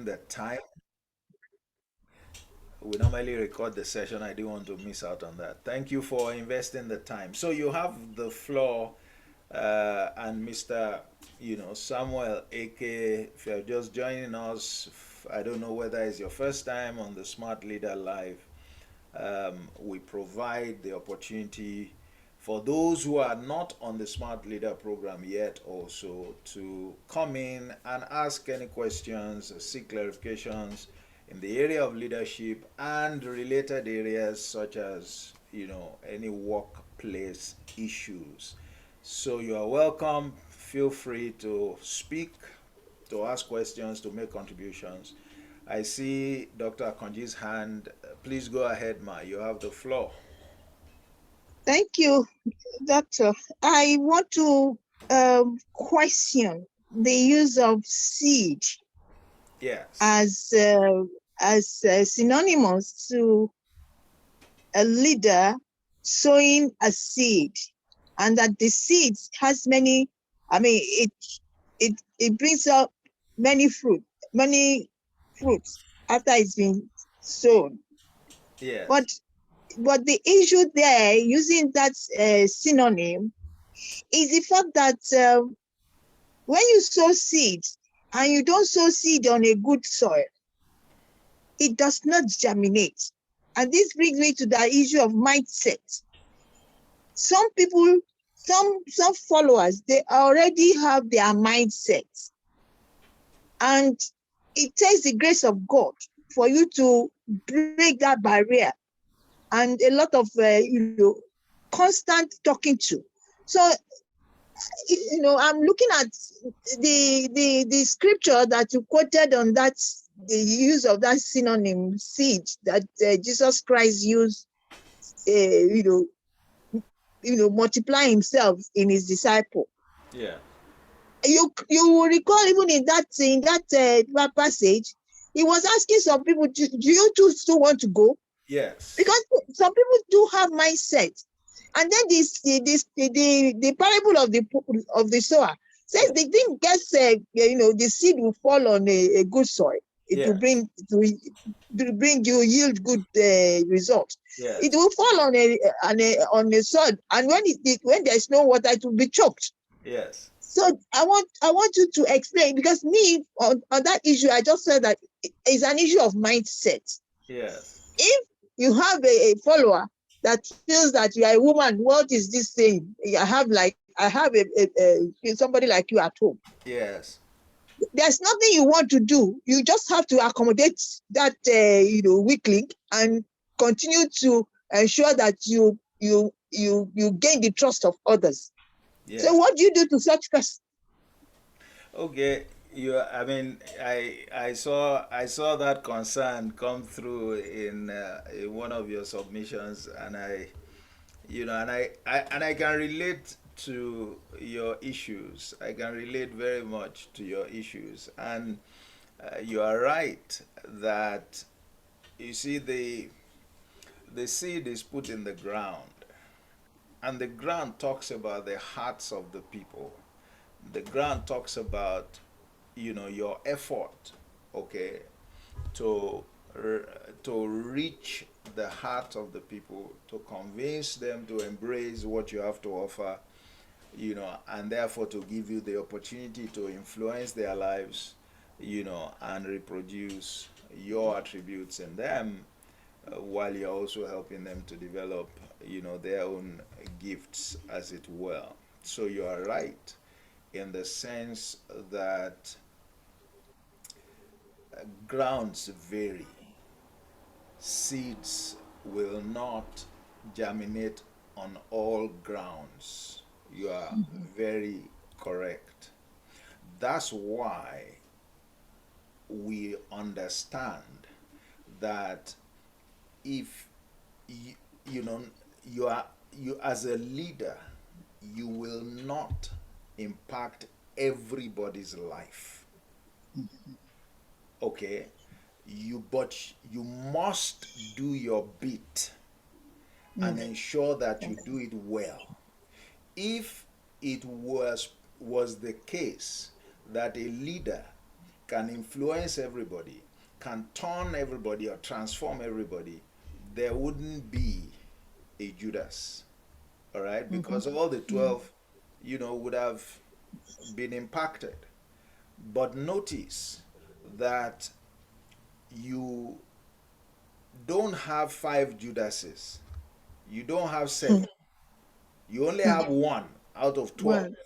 investing the time. We normally record the session. I didn't want to miss out on that. Thank you for investing the time. So you have the floor, and Mr. Samuel Ake. If you're just joining us, I don't know whether it's your first time on the Smart Leader Live. We provide the opportunity for those who are not on the Smart Leader program yet also to come in and ask any questions, seek clarifications in the area of leadership and related areas such as any workplace issues. So you are welcome. Feel free to speak, to ask questions, to make contributions. I see Dr. Akonji's hand. Please go ahead, Ma. You have the floor. Thank you, Doctor. I want to question the use of seed Yes. as synonymous to a leader sowing a seed, and that the seed has many. I mean, it brings up many fruits after it's been sown. Yes. But the issue there, using that synonym, is the fact that when you sow seeds and you don't sow seed on a good soil, it does not germinate. And this brings me to the issue of mindset. Some people, some followers, they already have their mindset. And it takes the grace of God for you to break that barrier and a lot of constant talking to. So I'm looking at the scripture that you quoted on that, the use of that synonym seed that Jesus Christ used, multiply himself in his disciple. Yeah. You will recall even in that passage, he was asking some people, do you two still want to go? Yes. Because some people do have mindset. And then the parable of the sower says the thing gets the seed will fall on a good soil. It will Yes. bring you yield good results. It Yes. will fall on a soil, and when there's no water, it will be choked. Yes. So I want you to explain, because me on that issue, I just said that it's an issue of mindset. Yes. If you have a follower that feels that you are a woman, what is this saying? I have somebody like you at home. Yes. There's nothing you want to do. You just have to accommodate that weakling and continue to ensure that you gain the trust of others. So Yes. what do you do to such person? Okay. I mean, I saw that concern come through in one of your submissions, and I can relate to your issues. I can relate very much to your issues, and you are right that you see the seed is put in the ground, and the ground talks about the hearts of the people. The ground talks about your effort, okay, to to reach the heart of the people, to convince them to embrace what you have to offer, and therefore to give you the opportunity to influence their lives, and reproduce your attributes in them, while you're also helping them to develop, their own gifts, as it were. So you are right in the sense that grounds vary. Seeds will not germinate on all grounds. You are very correct. That's why we understand that if you, you know you are you as a leader, you will not impact everybody's life, okay? But you must do your bit and Mm. ensure that you do it well. If it was the case that a leader can influence everybody, can turn everybody or transform everybody, there wouldn't be a Judas. All right, Mm-hmm. because all the 12, would have been impacted. But notice that you don't have five Judases, you don't have seven, you only have one out of 12. One.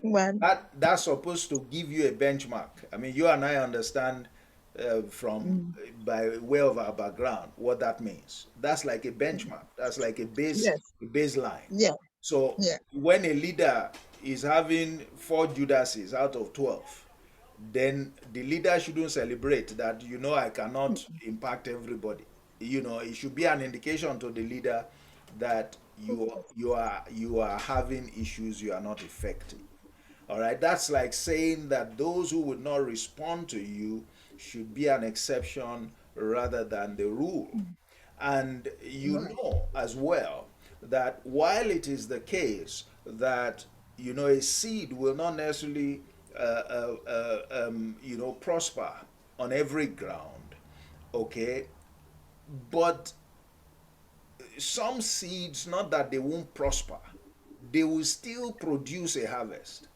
One. That's supposed to give you a benchmark. I mean, you and I understand from Mm. by way of our background what that means. That's like a benchmark. That's like Yes. a baseline. Yeah. So Yeah. when a leader is having four Judases out of 12, then the leader shouldn't celebrate that, I cannot impact everybody. It should be an indication to the leader that you are having issues, you are not effective. All right, that's like saying that those who would not respond to you should be an exception rather than the rule. And you Right. know as well that while it is the case that a seed will not necessarily prosper on every ground, okay, but some seeds, not that they won't prosper, they will still produce a harvest,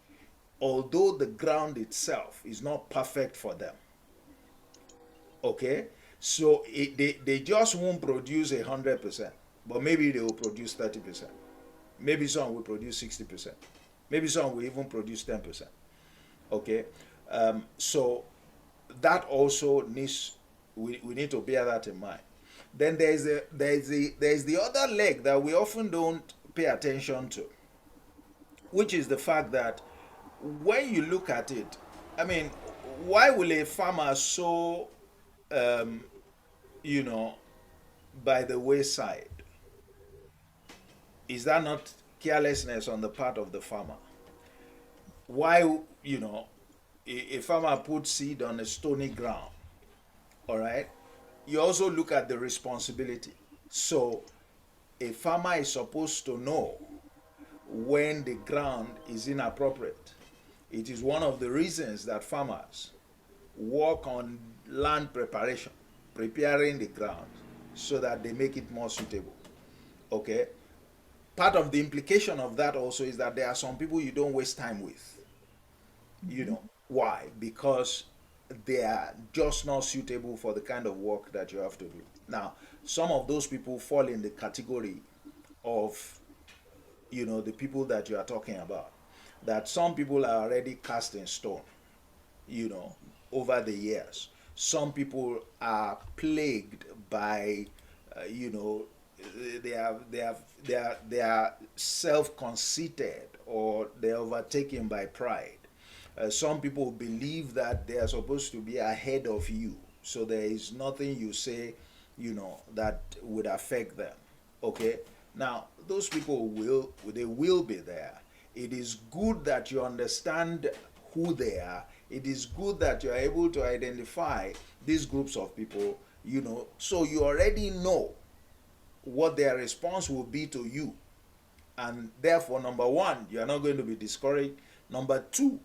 although the ground itself is not perfect for them. Okay, so they just won't produce 100%, but maybe they will produce 30%. Maybe some will produce 60%. Maybe some will even produce 10%. Okay, so that also needs we need to bear that in mind. Then there's the other leg that we often don't pay attention to, which is the fact that when you look at it, I mean, why will a farmer sow, um, you know, by the wayside? Is that not carelessness on the part of the farmer? Why, a farmer puts seed on a stony ground, all right? You also look at the responsibility. So, a farmer is supposed to know when the ground is inappropriate. It is one of the reasons that farmers work on land preparation, preparing the ground so that they make it more suitable. Okay? Part of the implication of that also is that there are some people you don't waste time with. Mm-hmm. Why? Because they are just not suitable for the kind of work that you have to do. Now, some of those people fall in the category of the people that you are talking about, that some people are already cast in stone, you know over the years. Some people are plagued by you know they are self-conceited, or they're overtaken by pride. Some people believe that they are supposed to be ahead of you, so there is nothing you say that would affect them. Okay, now those people will be there. It is good that you understand who they are. It is good that you are able to identify these groups of people, so you already know what their response will be to you. And therefore, number one, you are not going to be discouraged. Number two,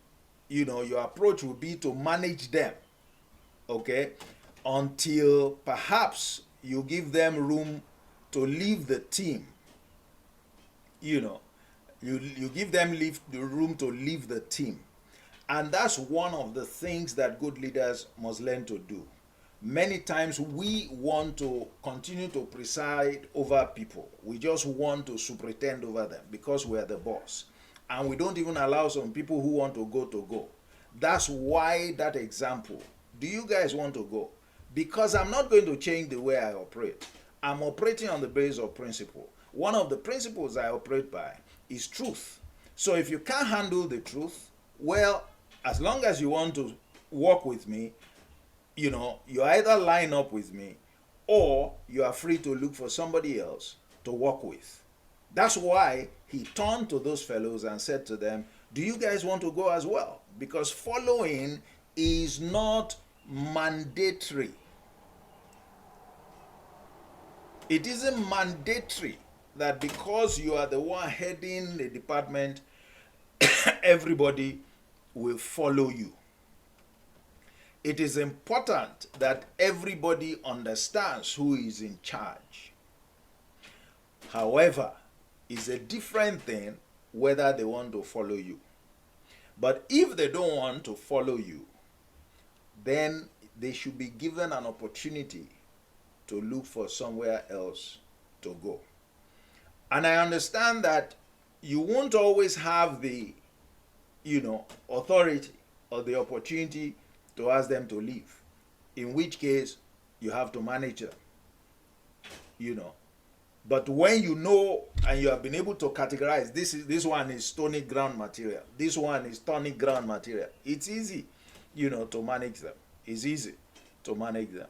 your approach will be to manage them, okay, until perhaps you give them room to leave the team. you know you give them the room to leave the team. And that's one of the things that good leaders must learn to do. Many times we want to continue to preside over people. We just want to superintend over them because we are the boss. And we don't even allow some people who want to go. That's why that example. Do you guys want to go? Because I'm not going to change the way I operate. I'm operating on the basis of principle. One of the principles I operate by is truth. So if you can't handle the truth, well, as long as you want to work with me, you either line up with me, or you are free to look for somebody else to work with. That's why he turned to those fellows and said to them, do you guys want to go as well? Because following is not mandatory. It isn't mandatory that because you are the one heading the department, everybody will follow you. it is important that everybody understands who is in charge. However, it's a different thing whether they want to follow you. But if they don't want to follow you, then they should be given an opportunity to look for somewhere else to go. And I understand that you won't always have the, authority or the opportunity to ask them to leave, in which case you have to manage them, But when you know and you have been able to categorize, this one is stony ground material, this one is tonic ground material, it's easy, to manage them. It's easy to manage them.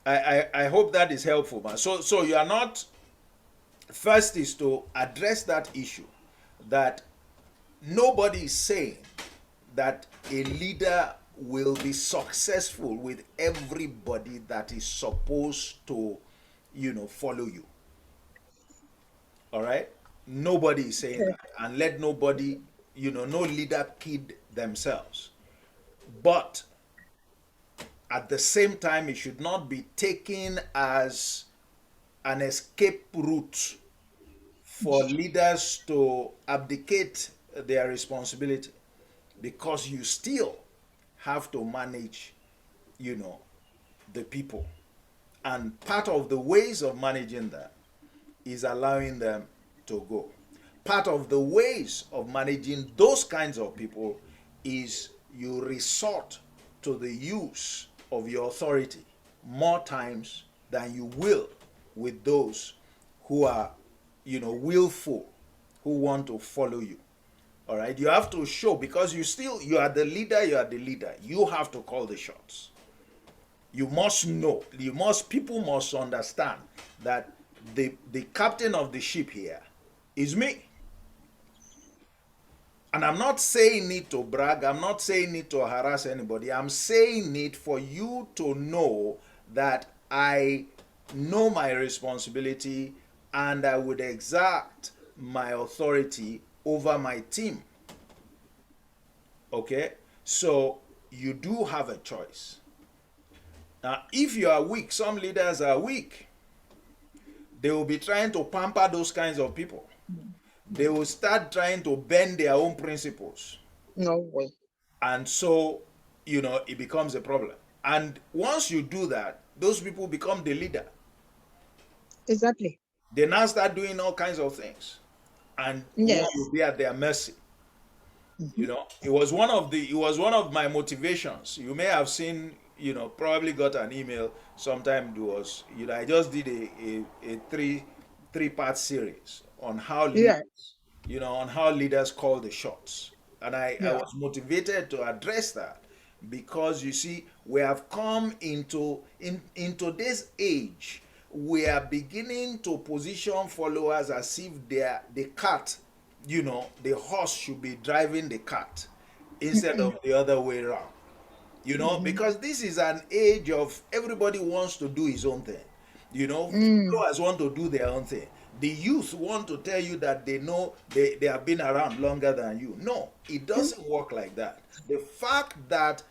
I hope that is helpful, man. So you are not, first is to address that issue, that nobody is saying that a leader will be successful with everybody that is supposed to, follow you. All right? Nobody is saying that. And let nobody, no leader kid themselves. But at the same time, it should not be taken as an escape route for leaders to abdicate their responsibility, because you still have to manage, the people. And part of the ways of managing that is allowing them to go. Part of the ways of managing those kinds of people is you resort to the use of your authority more times than you will with those who are, willful, who want to follow you. All right, you have to show, because you are the leader, you have to call the shots. You must know, people must understand that the captain of the ship here is me. And I'm not saying it to brag, I'm not saying it to harass anybody, I'm saying it for you to know that I know my responsibility and I would exert my authority over my team. Okay? So you do have a choice. Now, if you are weak, some leaders are weak. They will be trying to pamper those kinds of people. They will start trying to bend their own principles. No way. And so, it becomes a problem. And once you do that, those people become the leader. Exactly. They now start doing all kinds of things. And Yes. one will be at their mercy. It was one of my motivations. You may have seen, probably got an email sometime. It was, I just did a three-part series on how leaders, on how leaders call the shots. And I was motivated to address that, because you see, we have come into this age. We are beginning to position followers as if the cart, the horse should be driving the cart instead of the other way around. Because this is an age of everybody wants to do his own thing. Followers want to do their own thing. The youth want to tell you that they know they have been around longer than you. No, it doesn't work like that. The fact that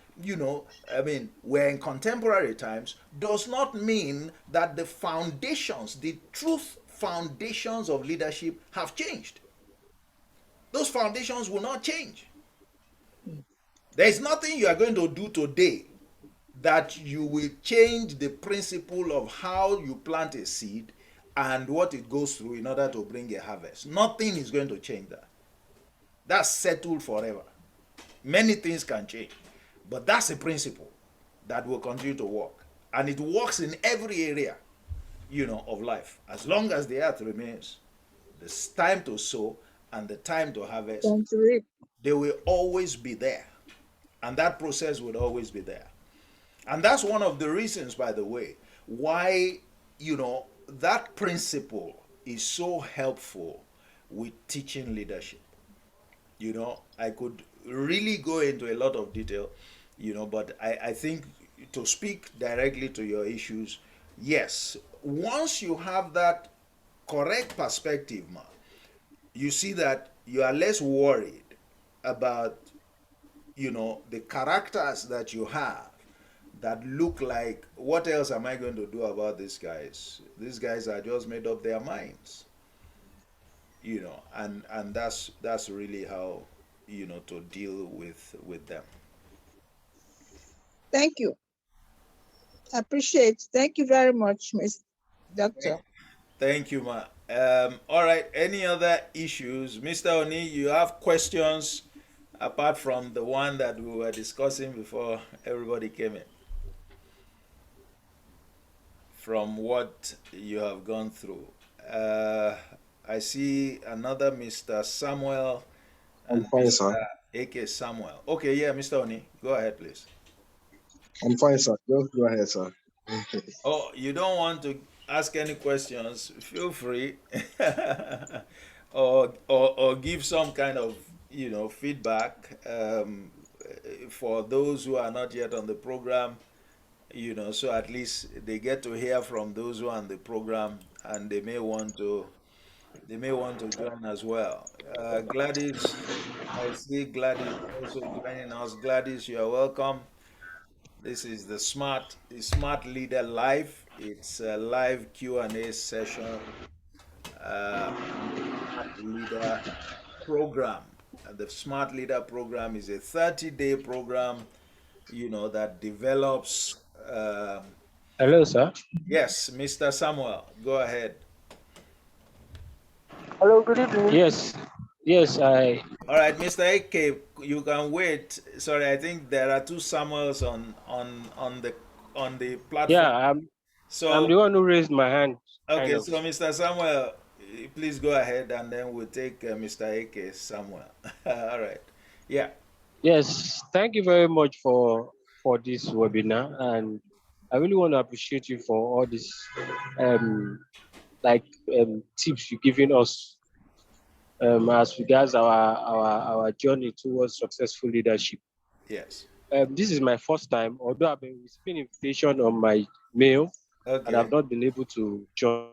we're in contemporary times does not mean that the foundations, the truth foundations of leadership have changed. Those foundations will not change. There is nothing you are going to do today that you will change the principle of how you plant a seed and what it goes through in order to bring a harvest. Nothing is going to change that. That's settled forever. Many things can change, but that's a principle that will continue to work. And it works in every area, of life. As long as the earth remains, the time to sow and the time to harvest, they will always be there. And that process would always be there. And that's one of the reasons, by the way, why, that principle is so helpful with teaching leadership. I could really go into a lot of detail, but I think to speak directly to your issues, yes, once you have that correct perspective, you see that you are less worried about, the characters that you have that look like, what else am I going to do about these guys? These guys are just made up their minds, and that's really how, to deal with them. Thank you. Appreciate. Thank you very much, Miss Doctor. Thank you, ma. All right. Any other issues, Mr. Oni? You have questions apart from the one that we were discussing before everybody came in? From what you have gone through, uh, I see another Mr. Samuel I'm and fine, sir. Mr. AK Samuel. Okay, yeah, Mr. Oni, go ahead, please. I'm fine, sir. Just go ahead, sir. Oh, you don't want to ask any questions? Feel free, or give some kind of feedback for those who are not yet on the program. So at least they get to hear from those who are on the program, and they may want to join as well. Gladys, I see Gladys also joining us. Gladys, you are welcome. This is the Smart Leader Live. It's a live Q&A session on the Smart Leader program. The Smart Leader program is a 30-day program, that develops. Hello, sir. Yes, Mr. Samuel, go ahead. Hello, good evening. Yes, All right, Mr. AK, you can wait. Sorry, I think there are two Samuels on the platform. yeah, I'm So the one who raised my hand, kind okay, of. so Mr. Samuel, please go ahead, and then we'll take Mr. AK Samuel. All right. Yeah. Yes, thank you very much for this webinar, and I really want to appreciate you for all these um like tips you're giving us as regards our journey towards successful leadership. Yes. This is my first time, although I've been receiving invitation on my mail, and Okay. I've not been able to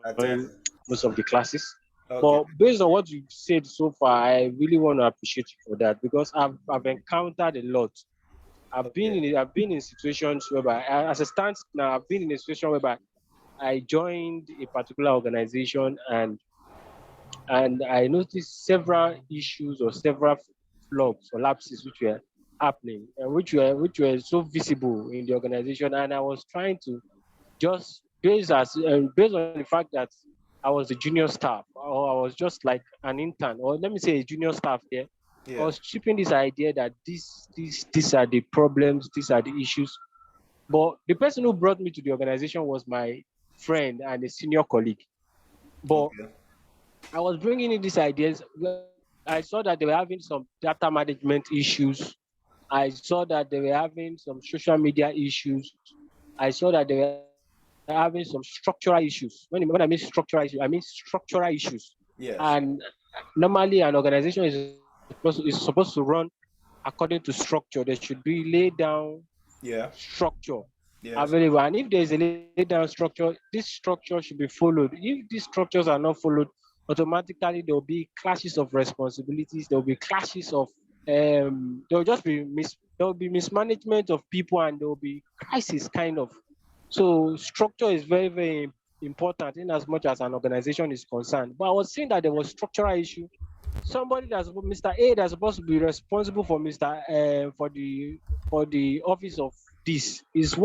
Attend. join most of the classes. Okay. But based on what you've said so far, I really want to appreciate you for that, because I've encountered a lot. Okay. I've been in situations whereby, as it stands now, I've been in a situation whereby I joined a particular organization, and I noticed several issues or several flaws or lapses which were happening, and which were so visible in the organization. And I was trying to just based on the fact that I was a junior staff, or I was just like an intern, or let me say a junior staff there. I Yeah. was shipping this idea that these are the problems, these are the issues. But the person who brought me to the organization was my friend and a senior colleague. But Okay. I was bringing in these ideas. I saw that they were having some data management issues. I saw that they were having some social media issues. I saw that they were having some structural issues. When I mean structural issues, I mean structural issues. Yes. And normally, an organization is supposed to run according to structure. There should be laid down Yeah. structure Yes. available. And if there's a laid down structure, this structure should be followed. If these structures are not followed, automatically there will be clashes of responsibilities. There will be clashes of there will just be there will be mismanagement of people, and there will be crisis kind of. So structure is very, very important in as much as an organization is concerned. But I was seeing that there was structural issue. Somebody that's Mr. A that's supposed to be responsible for the office of this is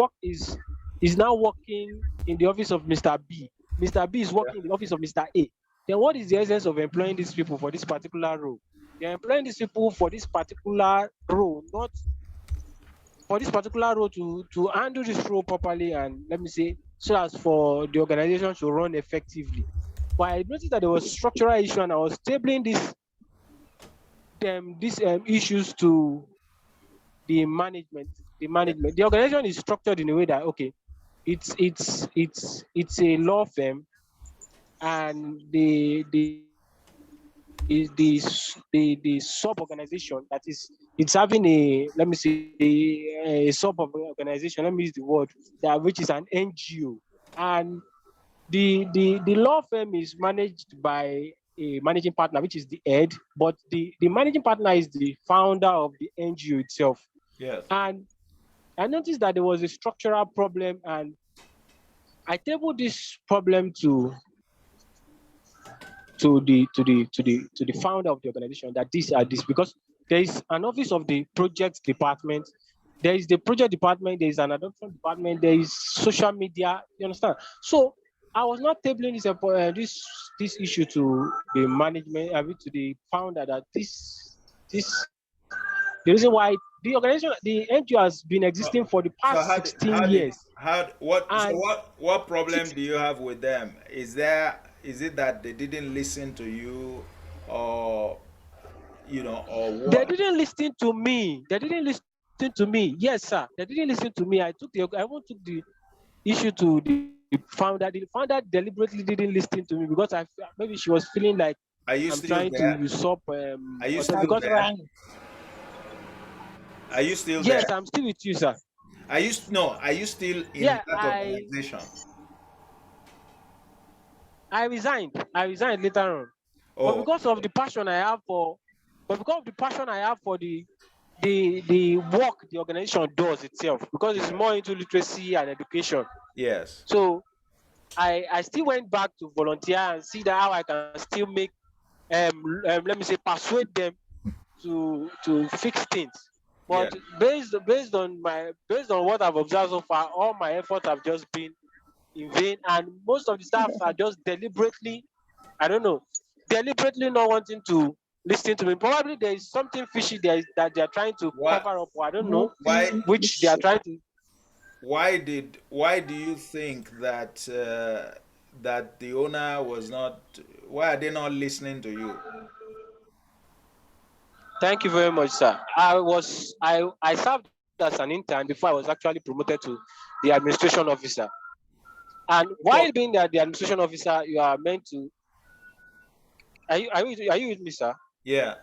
now working in the office of Mr. B. Mr. B is working in the office of Mr. A. Then what is the essence of employing these people for this particular role? They're employing these people for this particular role, not for this particular role to handle this role properly, and let me say, so as for the organization to run effectively. But I noticed that there was structural issue, and I was tabling these issues to the management. The organization is structured in a way that, okay, it's a law firm, and the sub organization that is, it's having a, let me say, a sub organization, let me use the word, that which is an NGO. And the law firm is managed by a managing partner, which is the head, but the managing partner is the founder of the NGO itself. Yes. And I noticed that there was a structural problem, and I tabled this problem to the founder of the organization, that these are this, because there is an office of the project department, there is the project department, there is an adoption department, there is social media. You understand? So I was not tabling this issue to the management, I mean to the founder, that this the reason why the organization, the NGO, has been existing for the So past 16 years. And what problem do you have with them? Is it that they didn't listen to you, or or they what? didn't listen to me. They didn't listen to me. Yes, sir. They didn't listen to me. I won't took the issue to the founder. The founder deliberately didn't listen to me because maybe she was feeling like Are you I'm still trying to there? usurp. Are you Authority. still Because there? Are you still there? yes, I'm still with you, sir. Are you still in Yeah, that organization? I resigned. I resigned later on. But Oh, because of the passion I have for, the work the organization does itself, because it's more into literacy and education. yes. So I still went back to volunteer and see that how I can still make let me say persuade them to fix things. Yeah. But based on what I've observed so far, all my efforts have just been in vain, and most of the staff are just deliberately, I don't know, deliberately not wanting to listen to me. Probably there is something fishy there that they are trying to What? cover up, or I don't know Why? which they are trying to. Why do you think that that the owner was not? Why are they not listening to you? Thank you very much, sir. I served as an intern before I was actually promoted to the administration officer. And So, while being the administration officer, you are meant to. Are you with me, sir? yeah.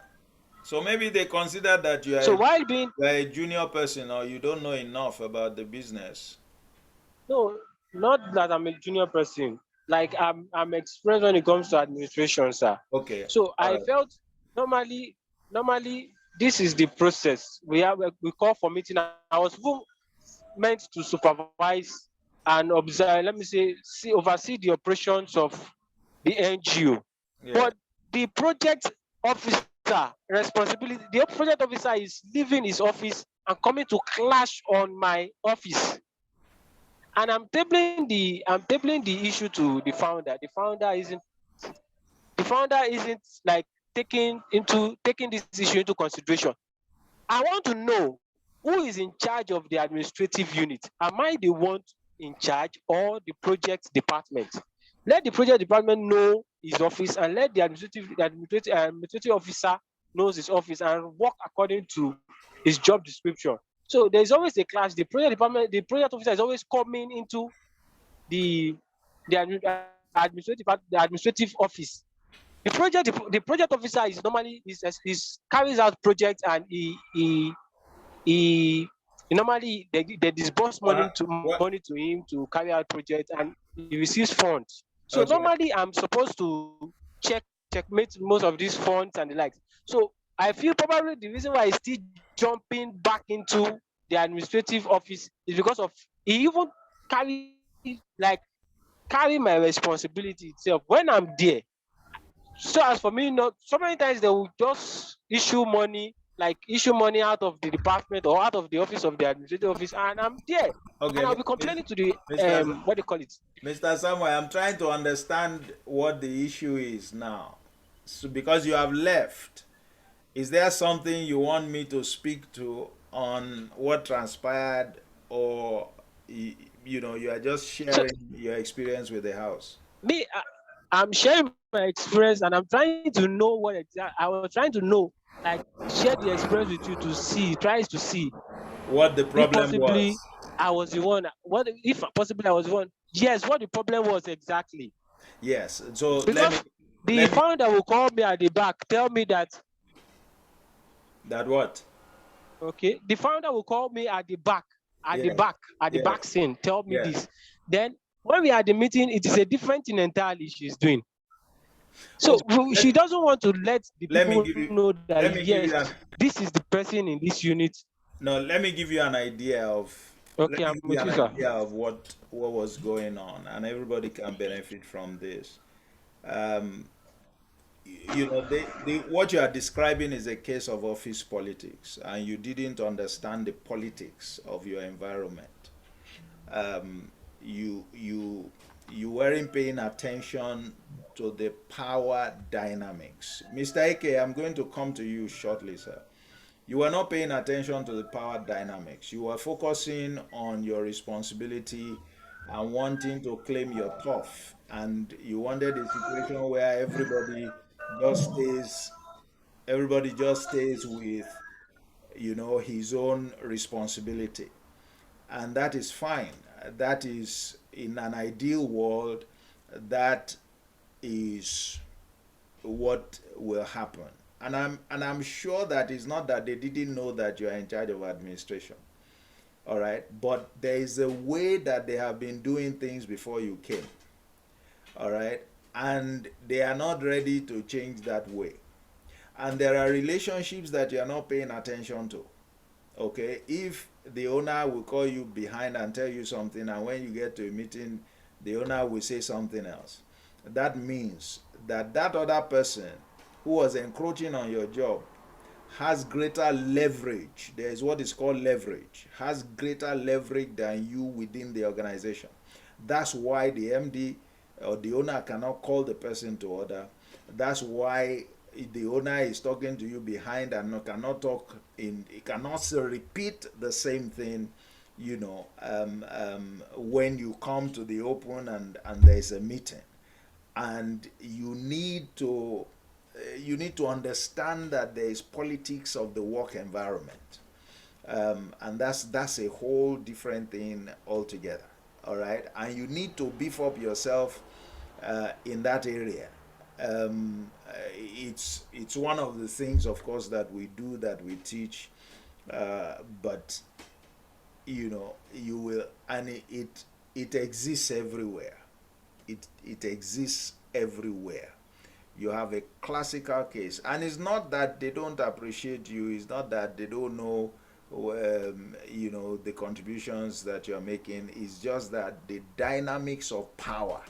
So maybe they consider that So while being you are a junior person, or you don't know enough about the business. no, not that I'm a junior person. Like I'm experienced when it comes to administration, sir. Okay. So All I right. felt normally this is the process. We call for meeting. I was even meant to supervise and observe, let me say, oversee the operations of the NGO. Yeah. But the project officer responsibility, the project officer is leaving his office and coming to clash on my office. And I'm tabling the issue to the founder. The founder isn't like taking this issue into consideration. I want to know who is in charge of the administrative unit. Am I the one in charge, or the project department? Let the project department know his office, and let the administrative officer knows his office, and work according to his job description. So there's always a clash. The project officer is always coming into the the administrative office. The project officer is normally is carries out projects, and he normally they disburse What? What? money to him to carry out projects, and he receives funds. So Okay. normally I'm supposed to checkmate most of these funds and the likes. So I feel probably the reason why he's still jumping back into the administrative office is because of he even carry like carry my responsibility itself when I'm there. So as for me, not so many times they will just issue money out of the department or out of the office of the administrative office, and I'm there, Okay. and I'll be complaining to the Mr. what do you call it? Mr. Samuel, I'm trying to understand what the issue is now. So because you have left, is there something you want me to speak to on what transpired, or you are just So sharing your experience with the house? me, I'm sharing my experience, and I'm trying to know what exactly I was trying to know, like share the experience with you to see, tries to see What the if problem was? possibly I was the one. What if possibly I was the one? Yes, what the problem was exactly. Yes. So Because the let me founder will call me at the back, tell me that, that what? okay, the founder will call me at the back, Yes. at the Yes. back scene, tell me Yes. this. Then when we are at the meeting, it is a different thing entirely she's doing. So Okay. she doesn't want to let the Let me people give you know let that me give yes, you an this is the person in this unit. No, let me give you an idea of let Okay, me I'm give you with an you, sir. idea of what was going on, and everybody can benefit from this. Um, what you are describing is a case of office politics, and you didn't understand the politics of your environment. Um, you weren't paying attention to the power dynamics. Mr. Ike, I'm going to come to you shortly, sir. You were not paying attention to the power dynamics. You were focusing on your responsibility and wanting to claim your turf. And you wanted a situation where just stays, everybody just stays with, his own responsibility. And that is fine. That is, in an ideal world, that is what will happen. And I'm sure that it's not that they didn't know that you are in charge of administration. All right. But there is a way that they have been doing things before you came. All right. And they are not ready to change that way. And there are relationships that you are not paying attention to. Okay. If the owner will call you behind and tell you something, and when you get to a meeting, the owner will say something else, that means that that other person who was encroaching on your job has greater leverage. There is what is called leverage, has greater leverage than you within the organization. That's why the MD or the owner cannot call the person to order. That's why the owner is talking to you behind and cannot talk in, he cannot repeat the same thing, when you come to the open and there's a meeting. And you need to understand that there is politics of the work environment, and that's a whole different thing altogether. All right, and you need to beef up yourself in that area. It's one of the things, of course, that we do, that we teach, but you will, and it exists everywhere. It exists everywhere. You have a classical case, and it's not that they don't appreciate you. It's not that they don't know, the contributions that you're making. It's just that the dynamics of power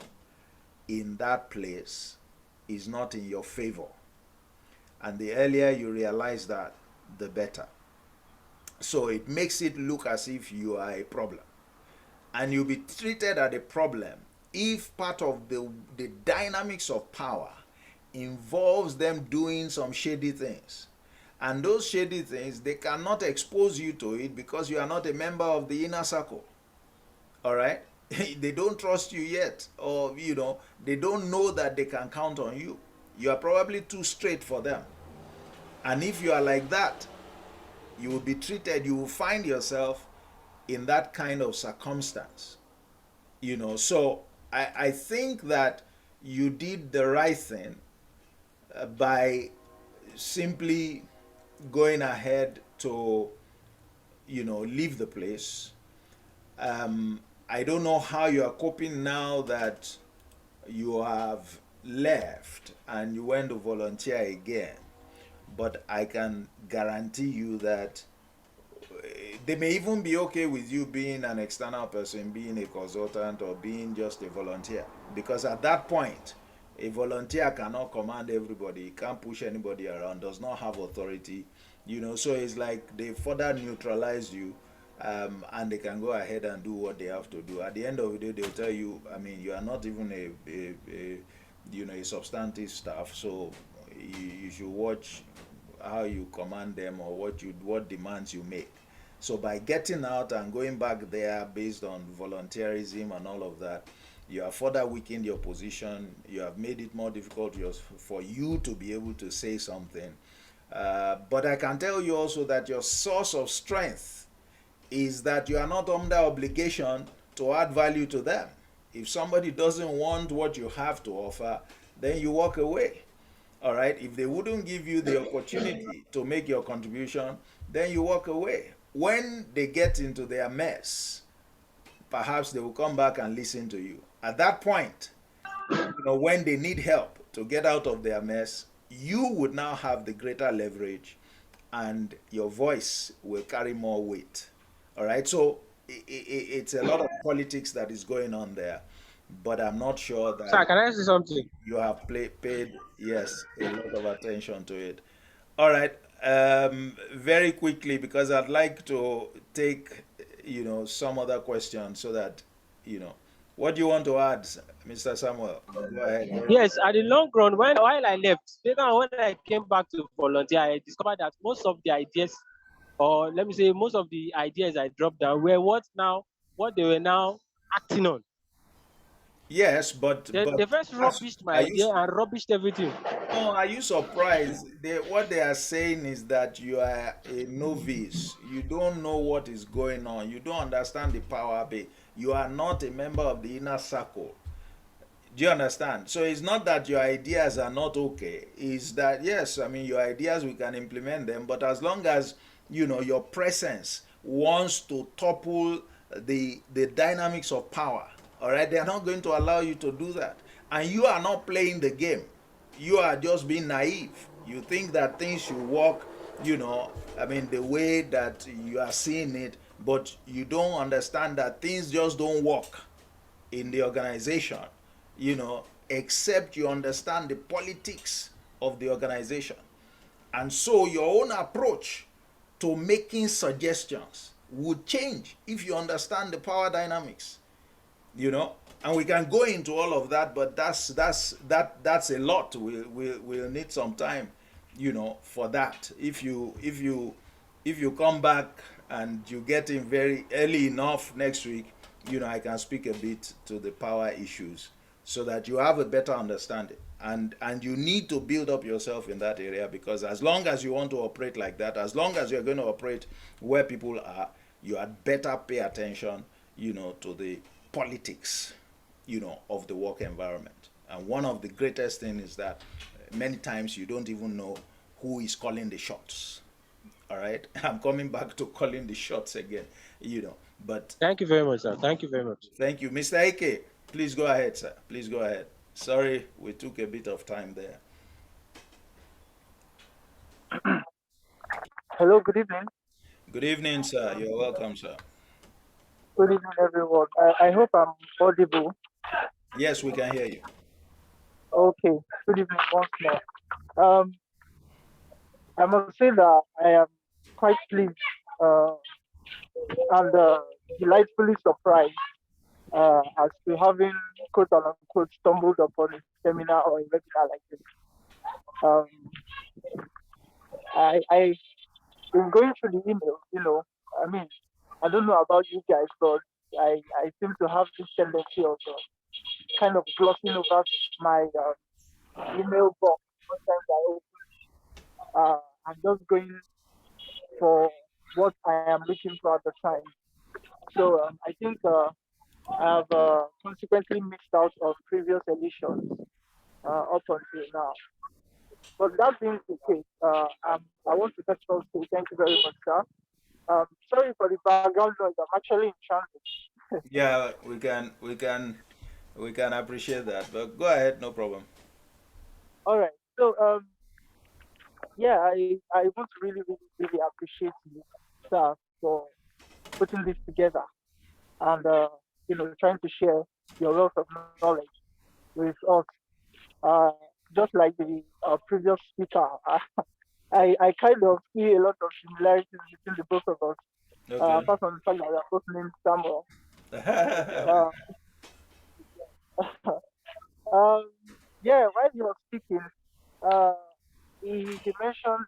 in that place is not in your favor. And the earlier you realize that, the better. So it makes it look as if you are a problem, and you'll be treated as a problem if part of the dynamics of power involves them doing some shady things. And those shady things, they cannot expose you to it because you are not a member of the inner circle. All right? They don't trust you yet, or they don't know that they can count on you. You are probably too straight for them. And if you are like that, you will be treated, you will find yourself in that kind of circumstance. So I think that you did the right thing by simply going ahead to leave the place. I don't know how you are coping now that you have left and you went to volunteer again, but I can guarantee you that they may even be okay with you being an external person, being a consultant, or being just a volunteer. Because at that point, a volunteer cannot command everybody, he can't push anybody around, does not have authority. So it's like they further neutralize you, and they can go ahead and do what they have to do. At the end of the day, they'll tell you, I mean, you are not even a substantive staff, so you should watch how you command them, or what demands you make. So by getting out and going back there based on volunteerism and all of that, you have further weakened your position. You have made it more difficult for you to be able to say something. But I can tell you also that your source of strength is that you are not under obligation to add value to them. If somebody doesn't want what you have to offer, then you walk away. All right. If they wouldn't give you the opportunity to make your contribution, then you walk away. When they get into their mess, perhaps they will come back and listen to you. At that point, when they need help to get out of their mess, you would now have the greater leverage, and your voice will carry more weight. All right, so it's a lot of politics that is going on there, but I'm not sure that Sir, can I say something? you have paid, yes, a lot of attention to it. All right, very quickly, because I'd like to take, some other questions so that, what do you want to add, Mr. Samuel? Go ahead. Very quick. Yes, at the long run, while I left, later when I came back to volunteer, I discovered that most of the ideas, or let me say, most of the ideas I dropped down were what they were now acting on. Yes, but They first rubbished my are you idea and rubbished everything. no, are you surprised? What they are saying is that you are a novice. You don't know what is going on. You don't understand the power base. You are not a member of the inner circle. Do you understand? So it's not that your ideas are not okay. It's that, yes, I mean, your ideas, we can implement them, but as long as, your presence wants to topple the dynamics of power, all right, they are not going to allow you to do that. And you are not playing the game. You are just being naive. You think that things should work, I mean, the way that you are seeing it, but you don't understand that things just don't work in the organization, except you understand the politics of the organization. And so your own approach to making suggestions would change if you understand the power dynamics, and we can go into all of that, but that's a lot. We'll need some time, for that. If you come back and you get in very early enough next week, I can speak a bit to the power issues so that you have a better understanding. And you need to build up yourself in that area, because as long as you want to operate like that, as long as you're going to operate where people are, you had better pay attention, to the politics, of the work environment. And one of the greatest things is that many times you don't even know who is calling the shots. All right, I'm coming back to calling the shots again, but Thank you very much, sir. Thank you very much. thank you. Mr. Ike, please go ahead, sir. Please go ahead. Sorry, we took a bit of time there. Hello, good evening. Good evening, sir. You're welcome, sir. Good evening, everyone. I hope I'm audible. Yes, we can hear you. Okay, good evening once more. I must say that I am quite pleased and delightfully surprised as to having quote unquote stumbled upon a seminar or a webinar like this. Um, I been going through the email, I mean, I don't know about you guys, but I seem to have this tendency of kind of glossing over my email box. Sometimes I open, I'm just going for what I am looking for at the time. So I think I have consequently missed out on previous editions up until now. But that being the case, I want to first of all say thank you very much, sir. Sorry for the background noise. I'm actually in transit. Yeah, we can appreciate that. But go ahead, no problem. All right. So yeah, I want to really, really, really appreciate you, sir, for putting this together and trying to share your wealth of knowledge with us. Just like the previous speaker, I kind of see a lot of similarities between the both of us. Okay. Apart from the fact that we are both named Samuel. Yeah, while you were speaking, uh, he mentioned.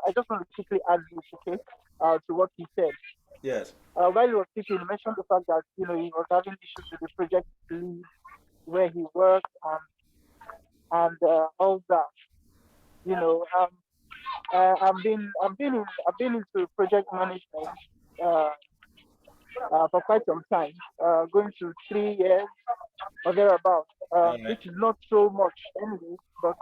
I just want to quickly add this, okay, to what he said. Yes. While he was speaking, he mentioned the fact that he was having issues with the project lead where he worked and all that. I've been into project management for quite some time, going to 3 years or thereabouts, All right. which is not so much anyway, but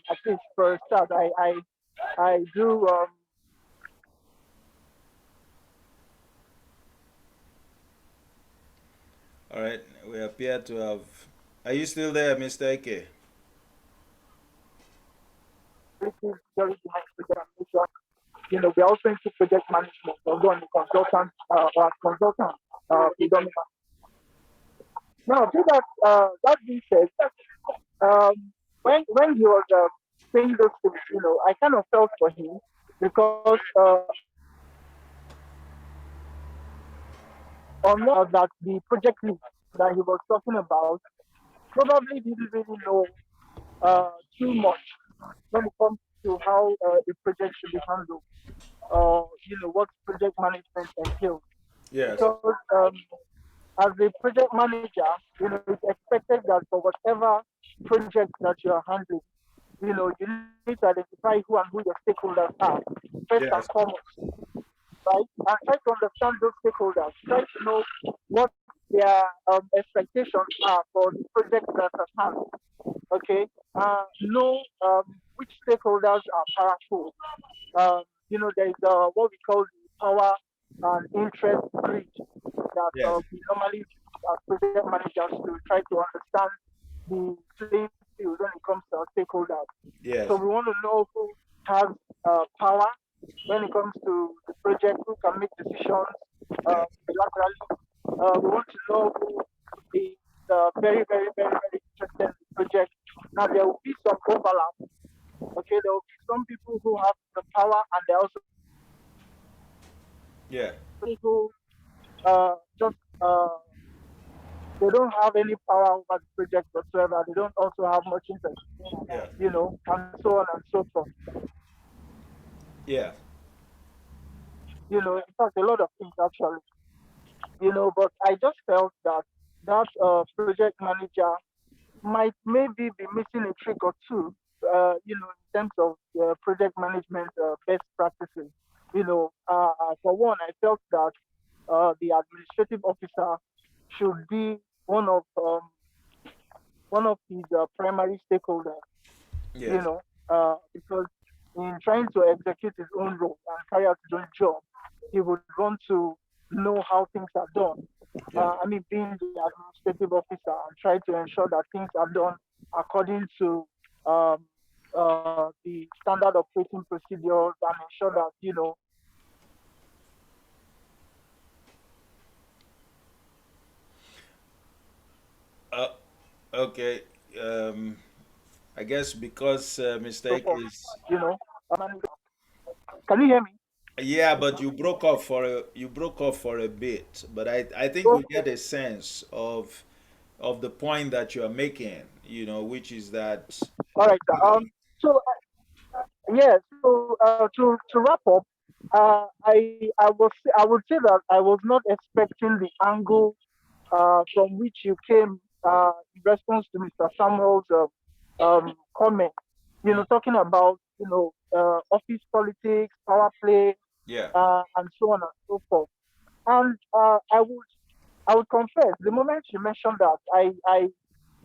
at least for a start, I do. All right. We appear to have. Are you still there, Mr. Ike? Security management. we're also into project management, although on the consultant or as consultant predominantly. Now, to that being said, um, when he was saying those things, I kind of felt for him because on that the project lead that he was talking about probably didn't really know too much when it comes to how a project should be handled, or what project management entails. Yes. Because as a project manager, it's expected that for whatever project that you are handling, you need to identify who and who your stakeholders are first and Yes. foremost, right? And try to understand those stakeholders, try to know what their expectations are for the project that at hand. Okay, know which stakeholders are powerful. There is what we call the power and interest grid that Yes. we normally use as project managers to try to understand the playing field when it comes to our stakeholders. So Yes. we want to know who has power when it comes to the project, who can make decisions Yeah. bilaterally. We want to know who is very, very, very, very interested in the project. Now, there will be some overlap. Okay, there will be some people who have the power, and there are also Yeah. people just they don't have any power over the project whatsoever. They don't also have much interest, Yeah. and so on and so forth. Yeah. In fact, a lot of things actually. But I just felt that project manager might maybe be missing a trick or two, in terms of project management best practices. For one, I felt that the administrative officer should be one of his primary stakeholders. Yes. Because in trying to execute his own role and carry out his own job, he would want to know how things are done. Yeah. Being the administrative officer and try to ensure that things are done according to the standard operating procedures, and ensure that Uh, okay. I guess because so mistake forth. is. Um, can you hear me? Yeah, but you broke off for a bit. But I think we Okay. get a sense of the point that you are making. Which is that. All right. So yeah. So to wrap up, I would say that I was not expecting the angle from which you came in response to Mr. Samuel's comment. Talking about office politics, power play, Yeah. and so on and so forth. And I would confess, the moment you mentioned that,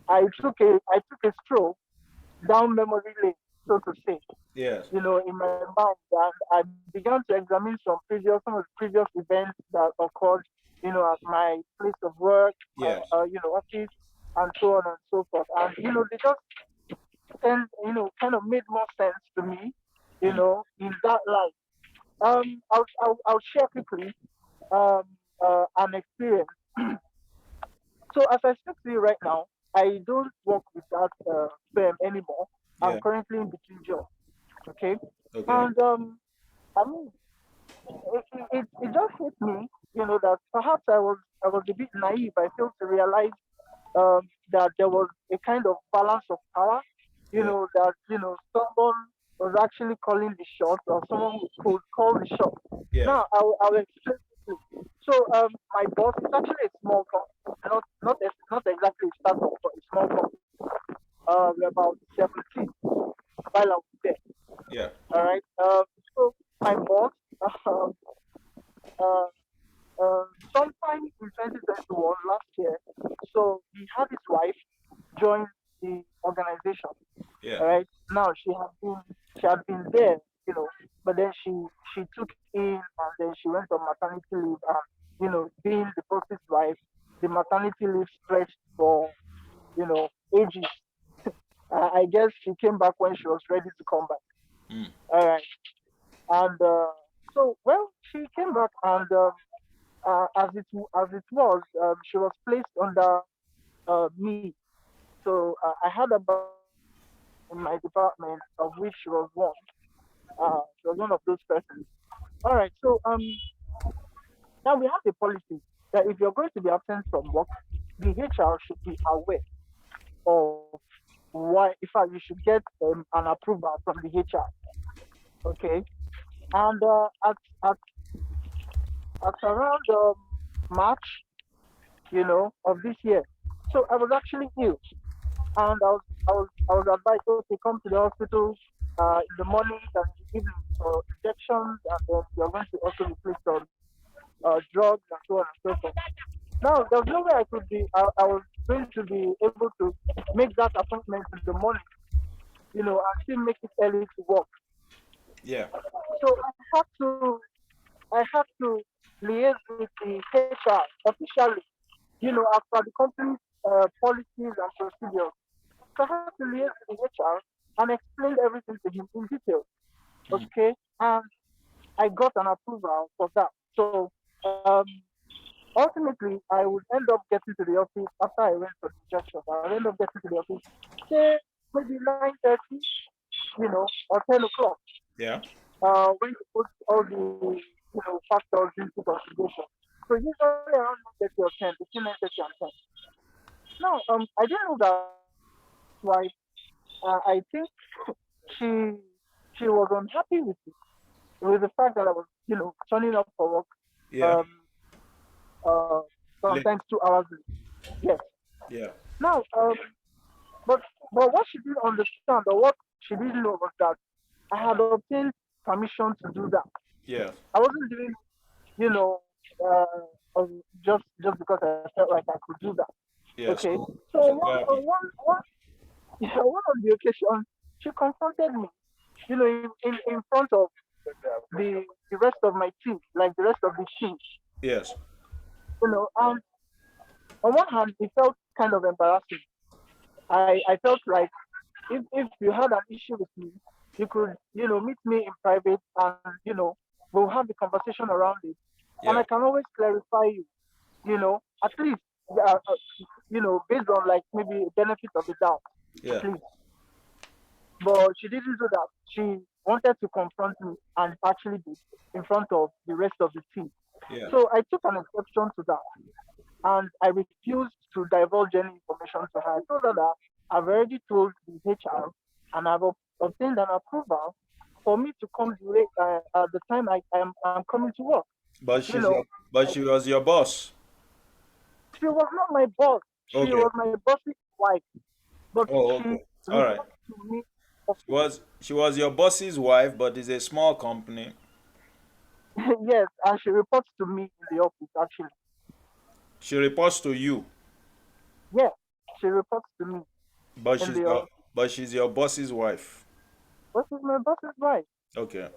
I took a stroll down memory lane, so to say, Yes. in my mind, and I began to examine some of the previous events that occurred, at my place of work, my Yes. office, and so on and so forth. And they just kind of made more sense to me, Mm. in that light. I'll share quickly um an experience. So as I speak to you right now, I don't work with that firm anymore. I'm Yeah. currently in between jobs. Okay, Okay. and I mean, it just hit me, that perhaps I was a bit naive. I failed to realize that there was a kind of balance of power. Yeah. That someone was actually calling the shots, or someone who could call the shots. Yes. Now I'll explain to you. So my boss is actually a small company, not exactly a startup, but a small company. We're about 17 while I was there. Yeah. All right. So my boss, uh, uh, sometime in 2021 last year, so he had his wife join the organization. Yeah. All right. Now she had been there, but then she took in, and then she went on maternity leave, and being the boss's wife, the maternity leave stretched for ages. I guess she came back when she was ready to come back. Mm. All right. And so, well, she came back, and as it was, she was placed under me. So I had about in my department, of which she was one. She was one of those persons. All right. So now we have a policy that if you're going to be absent from work, the HR should be aware of why. In fact, you should get an approval from the HR. Okay. And at around March, of this year. So I was actually ill, and I was advised, okay, come to the hospital in the morning and in the evening for injections, and then you're going to also be placed on drugs and so on and so forth. Now, there's no way I was going to be able to make that appointment in the morning, and still make it early to work. Yeah. So I had to liaise with the HR officially, as per the company's policies and procedures. So I had to liaise with the HR and explain everything to him in detail. Mm. Okay, and I got an approval for that. So ultimately, I would end up getting to the office after I went for the injection. I would end up getting to the office, say maybe 9:30, or 10 o'clock. Yeah. When you put all the factors into consideration. So usually around 9:30 or 10, between 9:30 and 10. Now, I didn't know that wife. I think she she was unhappy with the fact that I was, turning up for work. Yeah. Um, uh, Late. sometimes 2 hours late. Yes. Yeah. Now, but what she didn't understand, or what she didn't know, was that I had obtained permission to do that. Yeah. I wasn't doing, you know, just because I felt like I could do that. Yes. Okay. So So one go on ahead. one, yeah, one of the occasion, she confronted me, in front of the rest of my team, like the rest of the team, Yes. and on one hand, it felt kind of embarrassing. I felt like if you had an issue with me, you could, meet me in private, and, we'll have the conversation around it. And I Yeah. can always clarify you, at least, based on like maybe benefit of the doubt, at Yeah. least. But she didn't do that. She wanted to confront me, and actually did, in front of the rest of the team. Yeah. So I took an exception to that, and I refused to divulge any information to her. I told her that I've already told the HR, and I've obtained an approval for me to come at the time I'm coming to work. But You she's know, your but she was your boss. she was not my boss. She Okay. was my boss's wife, but Oh, she okay. All right. reports to me. She was your boss's wife, but it's a small company. Yes, and she reports to me in the office. Actually, She reports to you, yes, she reports to me but in she's the your office. but she's your boss's wife. What is my boss's wife? Okay.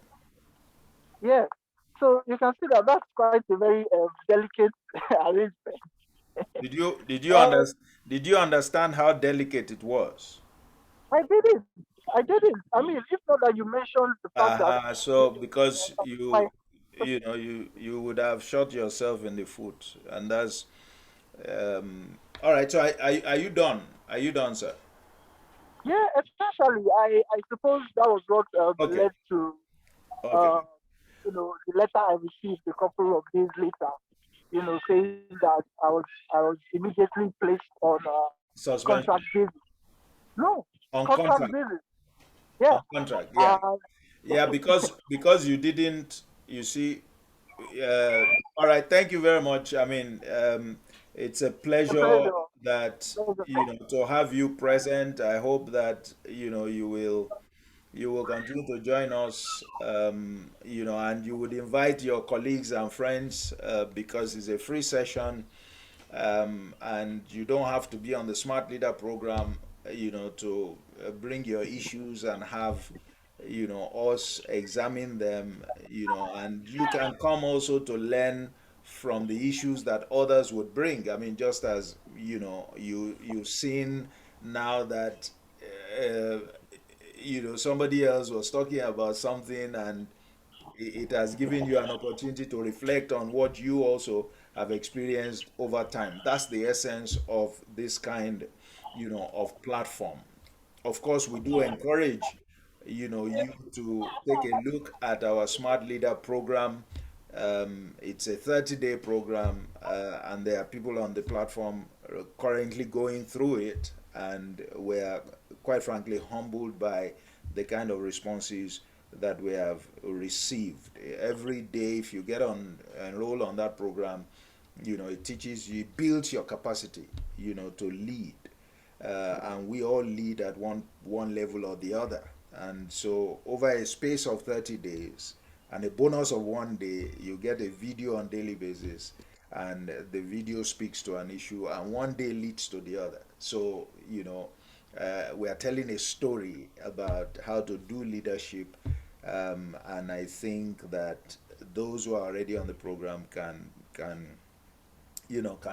Yes. So you can see that that's quite a very delicate arrangement. Did you Uh, did you understand how delicate it was? I didn't. I didn't. I mean, if not that you mentioned the fact that So because my you would have shot yourself in the foot, and that's all right. So are you done? Are you done, sir? yeah, essentially, I suppose that was what Okay. led to Okay. uh, the letter I received a couple of days later. Saying that I was immediately placed on contract Suspension basis. No, on contract contract. basis. Yeah. On contract. Yeah. And Yeah. Because you didn't. You see. All right. Thank you very much. I mean, it's a a pleasure pleasure. that Pleasure. to have you present. I hope that you will continue to join us, and you would invite your colleagues and friends because it's a free session, and you don't have to be on the Smart Leader program, to bring your issues and have, us examine them, and you can come also to learn from the issues that others would bring. I mean, just as you've seen now that somebody else was talking about something, and it has given you an opportunity to reflect on what you also have experienced over time. That's the essence of this kind, of platform. Of course, we do encourage, you to take a look at our Smart Leader program. It's a 30-day program, and there are people on the platform currently going through it, and we're quite frankly humbled by the kind of responses that we have received. Every day, if you get on enroll on that program, it teaches you, builds your capacity, to lead. And we all lead at one level or the other. And so over a space of 30 days and a bonus of 1 day, you get a video on daily basis, and the video speaks to an issue, and 1 day leads to the other. So we are telling a story about how to do leadership, and I think that those who are already on the program can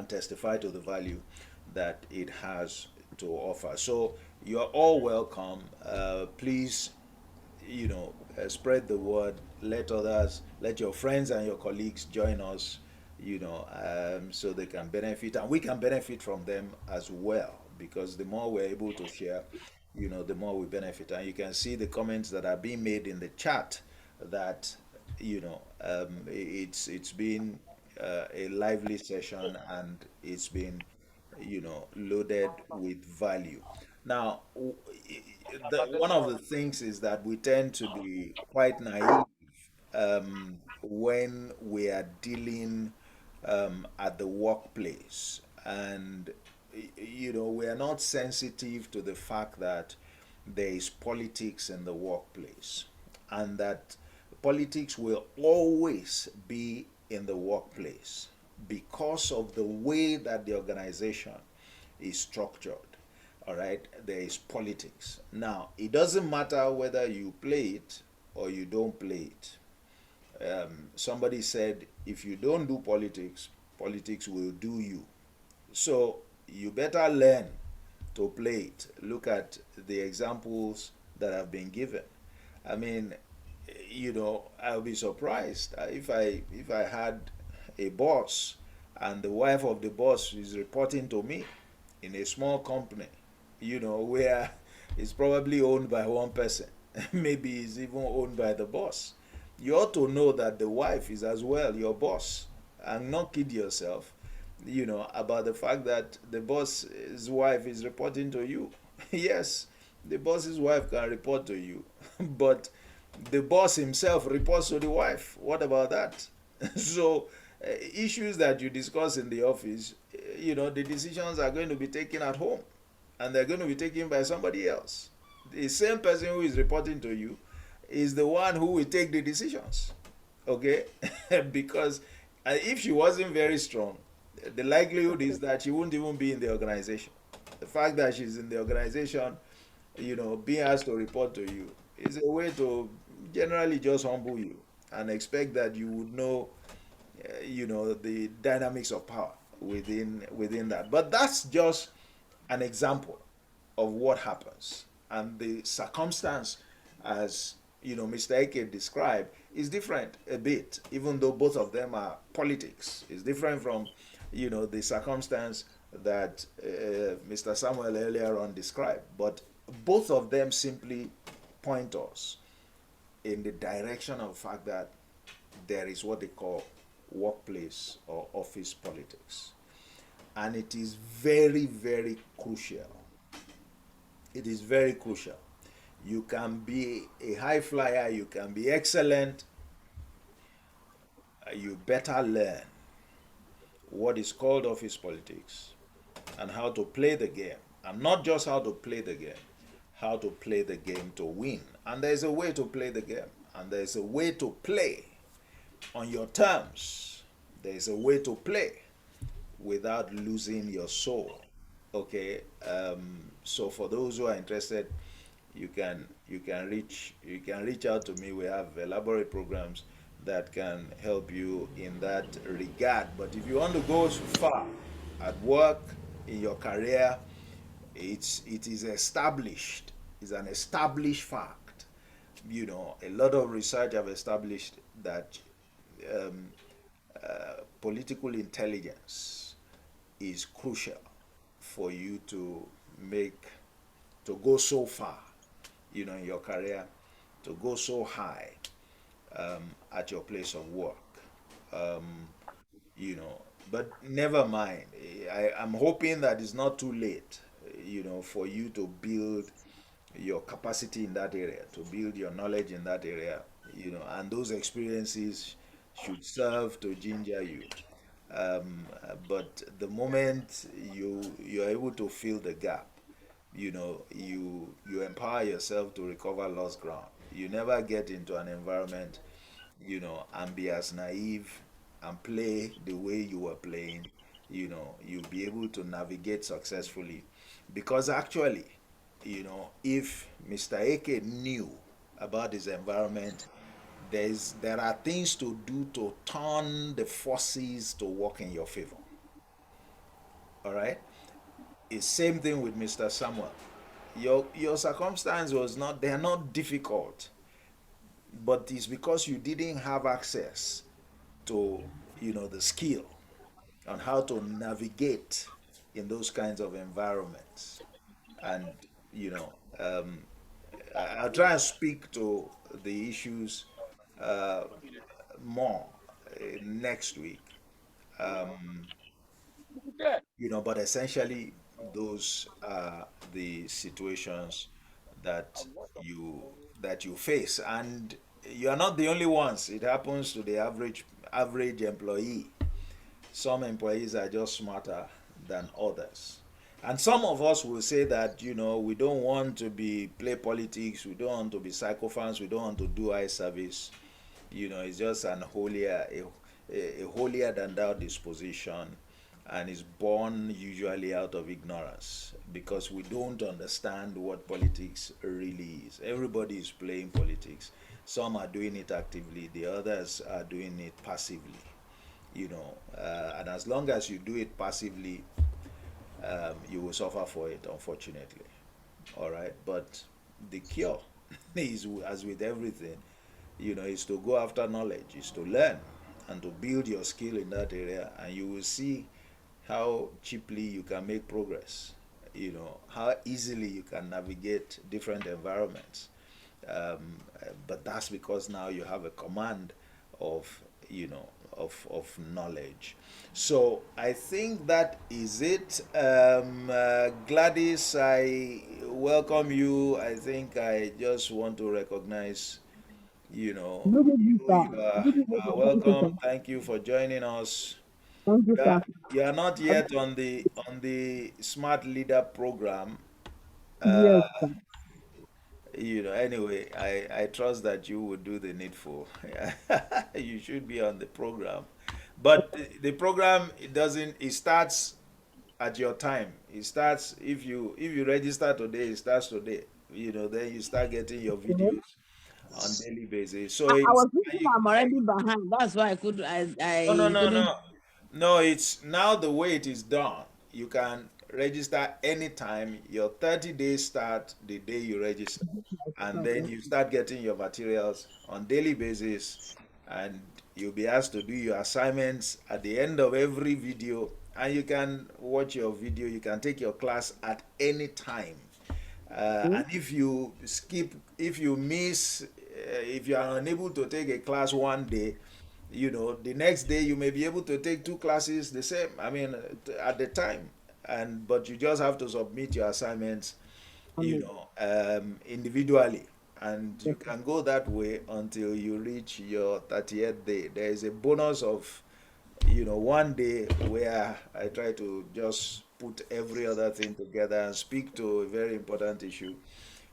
testify to the value that it has to offer. So you're all welcome. Please, spread the word. Let your friends and your colleagues join us, so they can benefit and we can benefit from them as well. Because the more we're able to share, the more we benefit. And you can see the comments that are being made in the chat that, it's been a lively session, and it's been, loaded with value. Now, one of the things is that we tend to be quite naive, when we are dealing, at the workplace, and we are not sensitive to the fact that there is politics in the workplace, and that politics will always be in the workplace because of the way that the organization is structured. All right, there is politics. Now, it doesn't matter whether you play it or you don't play it. Somebody said, if you don't do politics, politics will do you. So you better learn to play it. Look at the examples that have been given. I mean, I'll be surprised if I had a boss and the wife of the boss is reporting to me in a small company, where it's probably owned by one person. Maybe it's even owned by the boss. You ought to know that the wife is as well your boss, and not kid yourself, about the fact that the boss's wife is reporting to you. Yes, the boss's wife can report to you, but the boss himself reports to the wife. What about that? So, issues that you discuss in the office, the decisions are going to be taken at home, and they're going to be taken by somebody else. The same person who is reporting to you is the one who will take the decisions. Okay? Because if she wasn't very strong, the likelihood is that she wouldn't even be in the organization. The fact that she's in the organization, being asked to report to you, is a way to generally just humble you and expect that you would know, the dynamics of power within that. But that's just an example of what happens, and the circumstance, as Mr. Eke described, is different a bit, even though both of them are politics. It's different from the circumstance that Mr. Samuel earlier on described, but both of them simply point us in the direction of the fact that there is what they call workplace or office politics. And it is very, very crucial. It is very crucial. You can be a high flyer, you can be excellent, you better learn what is called office politics and how to play the game. And not just how to play the game, how to play the game to win. And there's a way to play the game, and there's a way to play on your terms. There's a way to play without losing your soul. Okay, so for those who are interested, you can reach out to me. We have elaborate programs that can help you in that regard. But if you want to go far at work, in your career, it is established. It's an established fact. A lot of research have established that um, political intelligence is crucial for you to make to go so far, in your career, to go so high at your place of work. Um, you know, but never mind. I'm hoping that it's not too late, for you to build your capacity in that area, to build your knowledge in that area, and those experiences should serve to ginger you. But the moment you're able to fill the gap, you empower yourself to recover lost ground. You never get into an environment, and be as naive and play the way you were playing. You'll be able to navigate successfully, because actually, if Mr. AK knew about his environment, there are things to do to turn the forces to work in your favor. All right. It's same thing with Mr. Samuel. Your circumstance was not, they're not difficult, but it's because you didn't have access to, the skill on how to navigate in those kinds of environments. And you know um, I'll try and speak to the issues uh, more next week. um, but essentially those are the situations that you that you face, and you are not the only ones. It happens to the average employee. Some employees are just smarter than others. And some of us will say that, we don't want to be play politics, we don't want to be sycophants, we don't want to do eye service. It's just a holier than thou disposition, and is born usually out of ignorance, because we don't understand what politics really is. Everybody is playing politics. Some are doing it actively, the others are doing it passively. And as long as you do it passively, you will suffer for it, unfortunately. All right, but the cure is, as with everything, is to go after knowledge, is to learn and to build your skill in that area, and you will see how cheaply you can make progress. How easily you can navigate different environments. But that's because now you have a command of of knowledge. So I think that is it. Gladys, I welcome you. I think I just want to recognize, Good evening, sir. Good you evening, are sir. Thank you, sir. welcome. Thank you for joining us. Thank you, You are, sir. you are not yet on the Smart Leader program. Uh, Yes, sir. anyway, I trust that you will do the needful. You should be on the program. But the program, it starts at your time. It starts, if you register today, it starts today. Then you start getting your Okay. videos on daily basis. So I it's was thinking I'm already behind. That's why I no, no, I no, couldn't. no. No, it's now the way it is done. You can register anytime. Your 30 days start the day you register. And then you start getting your materials on daily basis, and you'll be asked to do your assignments at the end of every video, and you can watch your video, you can take your class at any time. And if you miss, if you are unable to take a class one day, the next day you may be able to take two classes the same, I mean, at the time. But you just have to submit your assignments, individually. And you can go that way until you reach your 30th day. There is a bonus of, one day where I try to just put every other thing together and speak to a very important issue,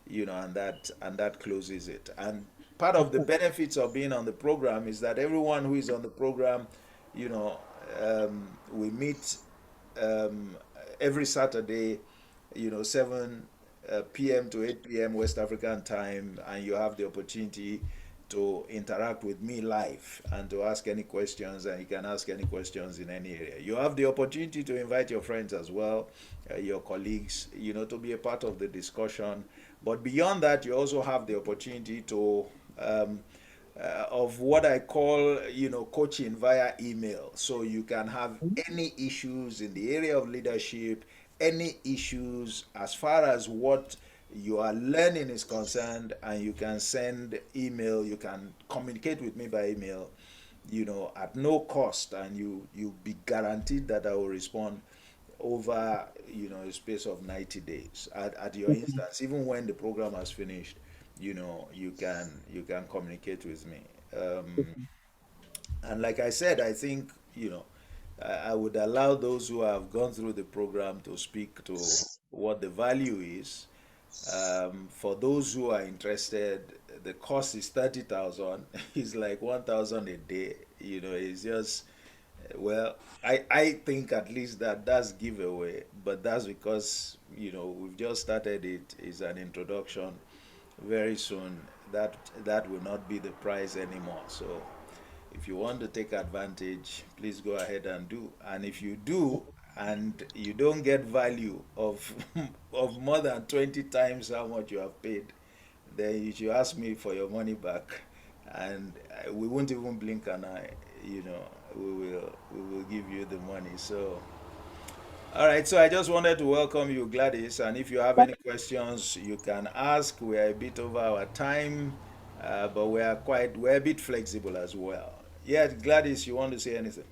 and that closes it. And part of the benefits of being on the program is that everyone who is on the program, you know, we meet um, every Saturday, 7 p.m. to 8 p.m. West African time, and you have the opportunity to interact with me live and to ask any questions, and you can ask any questions in any area. You have the opportunity to invite your friends as well, your colleagues, to be a part of the discussion. But beyond that, you also have the opportunity to of what I call, coaching via email. So you can have any issues in the area of leadership, any issues as far as what you are learning is concerned, and you can send email, you can communicate with me by email, at no cost, and you be guaranteed that I will respond over, a space of 90 days at your instance. Even when the program has finished, you can communicate with me. And like I said, I think, I would allow those who have gone through the program to speak to what the value is. For those who are interested, the cost is 30,000. It's like 1,000 a day. It's just, well, I think at least that's giveaway, but that's because, we've just started it. It's an introduction. Very soon, that will not be the price anymore. So if you want to take advantage, please go ahead and do. And if you do, and you don't get value of of more than 20 times how much you have paid, then you should ask me for your money back, and we won't even blink an eye. We will give you the money. So, all right. So I just wanted to welcome you, Gladys, and if you have any questions, you can ask. We are a bit over our time, but we're a bit flexible as well. Yeah, Gladys, you want to say anything?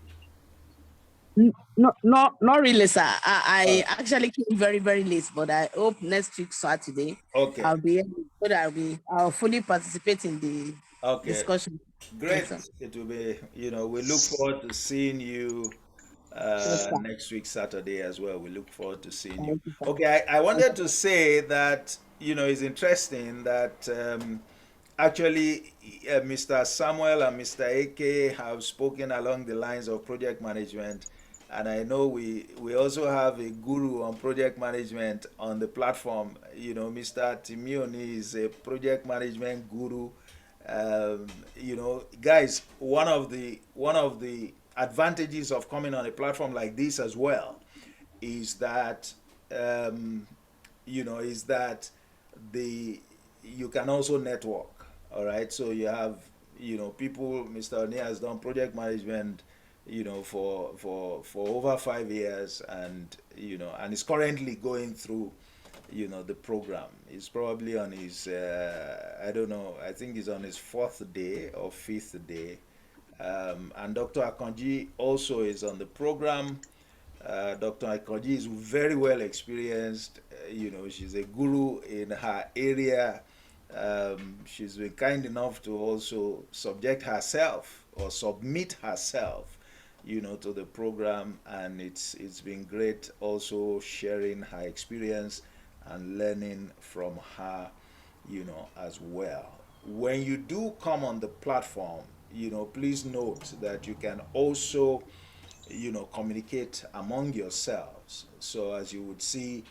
No, not really, sir. I actually came very, very late, but I hope next week Saturday Okay. I'll fully participate in the Okay. discussion. Great. Yes, It will be, we look forward to seeing you sir. next week Saturday as well. We look forward to seeing you. Thank you, sir. Okay, I wanted to say that, it's interesting that actually Mr. Samuel and Mr. AK have spoken along the lines of project management. And I know we also have a guru on project management on the platform. Mr. Timioni is a project management guru. Guys, one of the advantages of coming on a platform like this as well is that you can also network. All right, so you have people. Mr. Oni has done project management for over 5 years, and and is currently going through the program. He's probably on his I don't know, I think he's on his 4th day or 5th day. And Dr. Akonji also is on the program. Dr. Akonji is very well experienced. She's a guru in her area. She's been kind enough to also submit herself to the program, and it's been great also sharing her experience and learning from her, as well. When you do come on the platform, please note that you can also, communicate among yourselves. So as you would see,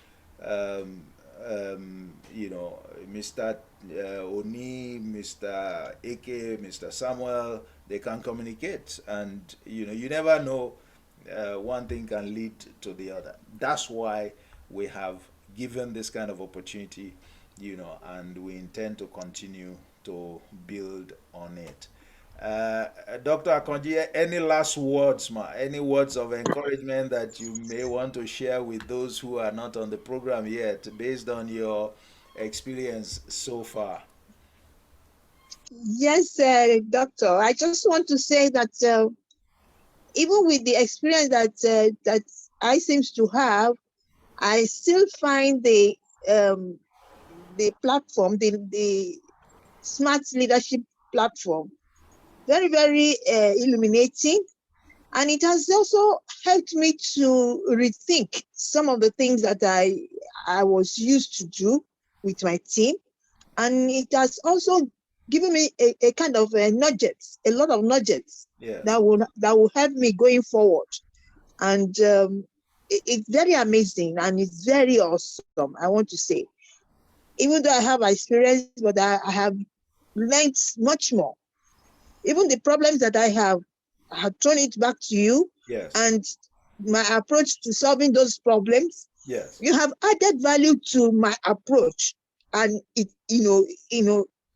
Mr. Oni, Mr. AK, Mr. Samuel, they can communicate, and you never know, one thing can lead to the other. That's why we have given this kind of opportunity, and we intend to continue to build on it. Dr. Akonji, any last words, any words of encouragement that you may want to share with those who are not on the program yet, based on your experience so far? Yes, doctor. I just want to say that even with the experience that I seems to have, I still find the platform, the Smart Leadership platform, very, very illuminating. And it has also helped me to rethink some of the things that I was used to do with my team. And it has also given me a kind of nuggets, a lot of nuggets, Yeah. that will help me going forward. And it's very amazing, and it's very awesome, I want to say. Even though I have experience, but I have learned much more. Even the problems that I have thrown it back to you. Yes. And my approach to solving those problems. Yes. You have added value to my approach, and it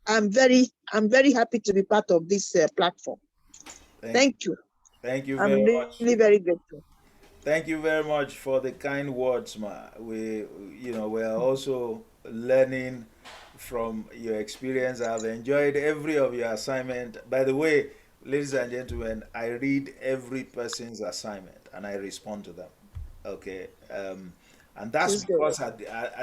I'm very happy to be part of this platform. Thank you. Thank you I'm very much. really very grateful. Thank you very much for the kind words, ma. We're also learning from your experience. I've enjoyed every of your assignment. By the way, ladies and gentlemen, I read every person's assignment and I respond to them. Okay, and Please go.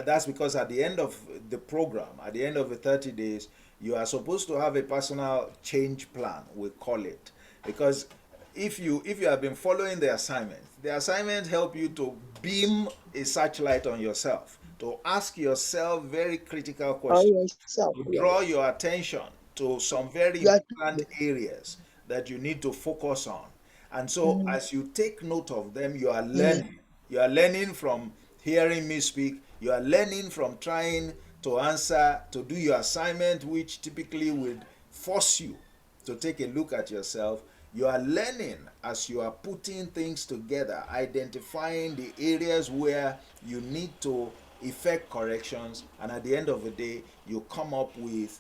that's because at the end of the program, at the end of the 30 days, you are supposed to have a personal change plan. We call it, because if you have been following the assignment help you to beam a searchlight on yourself, to ask yourself very critical Oh, questions, yourself. to Yeah. draw your attention to some very You are important areas that you need to focus on. And so mm, as you take note of them, you are mm, learning. You are learning from hearing me speak. You are learning from trying to answer, to do your assignment, which typically would force you to take a look at yourself. You are learning as you are putting things together, identifying the areas where you need to effect corrections, and at the end of the day, you come up with,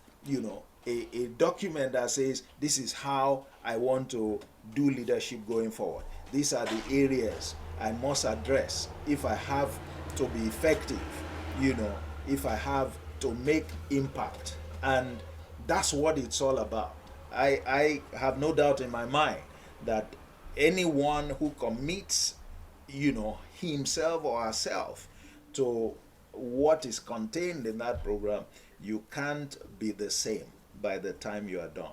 a document that says, this is how I want to do leadership going forward. These are the areas I must address if I have to be effective, if I have to make impact. And that's what it's all about. I have no doubt in my mind that anyone who commits, himself or herself to what is contained in that program, you can't be the same by the time you are done.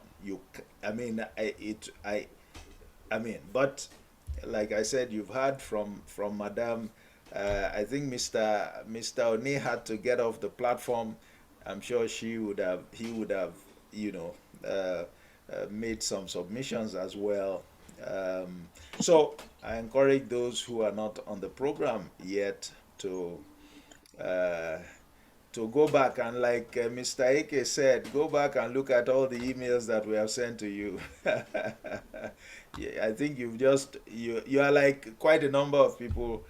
But like I said, you've heard from Madam. I think Mr. Oni had to get off the platform. I'm sure he would have, you know, made some submissions as well. So I encourage those who are not on the program yet uh, to go back and, like Mr. Ike said, go back and look at all the emails that we have sent to you. Yeah, I think you are like quite a number of people.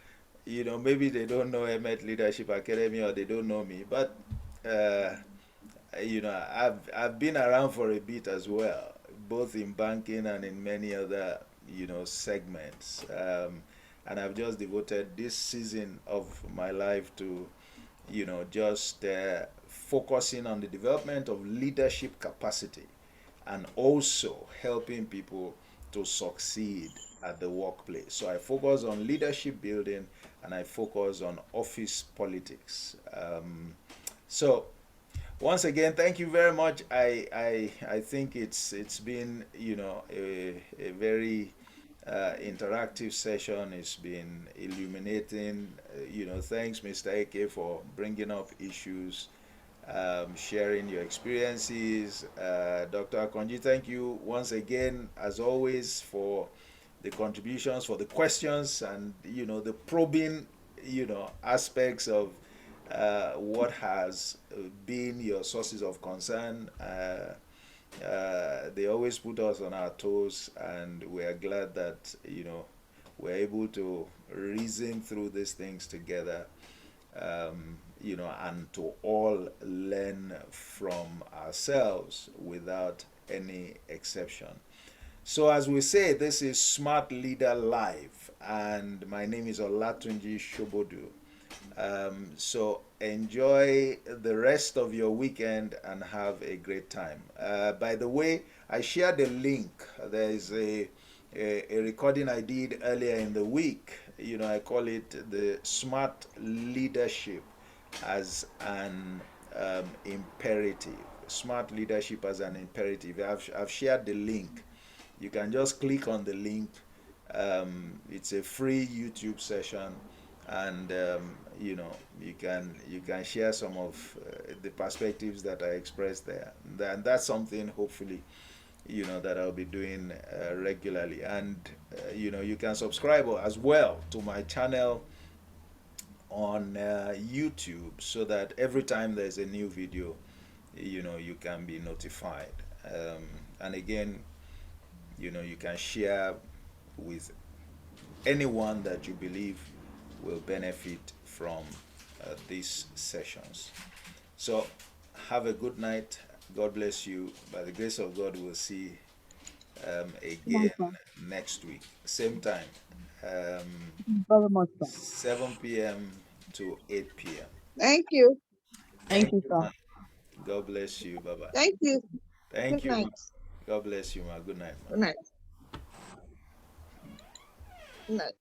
Maybe they don't know Emet Leadership Academy, or they don't know me, but uh, I've been around for a bit as well, both in banking and in many other segments, and I've just devoted this season of my life to just focusing on the development of leadership capacity, and also helping people to succeed at the workplace. So I focus on leadership building, and I focus on office politics. So once again, thank you very much. I think it's been a very interactive session. It's been illuminating. Thanks, Mr. Eke, for bringing up issues, sharing your experiences. Dr. Akonji, thank you once again, as always, for the contributions, for the questions, and the probing aspects of what has been your sources of concern. They always put us on our toes, and we are glad that we're able to reason through these things together, and to all learn from ourselves without any exception. So as we say, this is Smart Leader Live, and my name is Olatunji Shobodu. So enjoy the rest of your weekend and have a great time. By the way, I shared a link. There is a recording I did earlier in the week. I call it the Smart Leadership as an imperative. Smart Leadership as an imperative. I've shared the link. You can just click on the link. It's a free YouTube session, and you can share some of the perspectives that I expressed there. And that's something, hopefully, that I'll be doing regularly. And you can subscribe as well to my channel on YouTube, so that every time there's a new video, you can be notified. And again, you can share with anyone that you believe will benefit from these sessions. So have a good night God bless you. By the grace of God, we'll see Yes, again sir. next week, same time, Very much, sir. 7 p.m. to 8 p.m. Thank you. Thank Thank you, you, sir. ma. God bless you. Bye bye. Thank you. Thank Good you, ma. night. God bless you, ma. Good night, ma. Good night. Good night.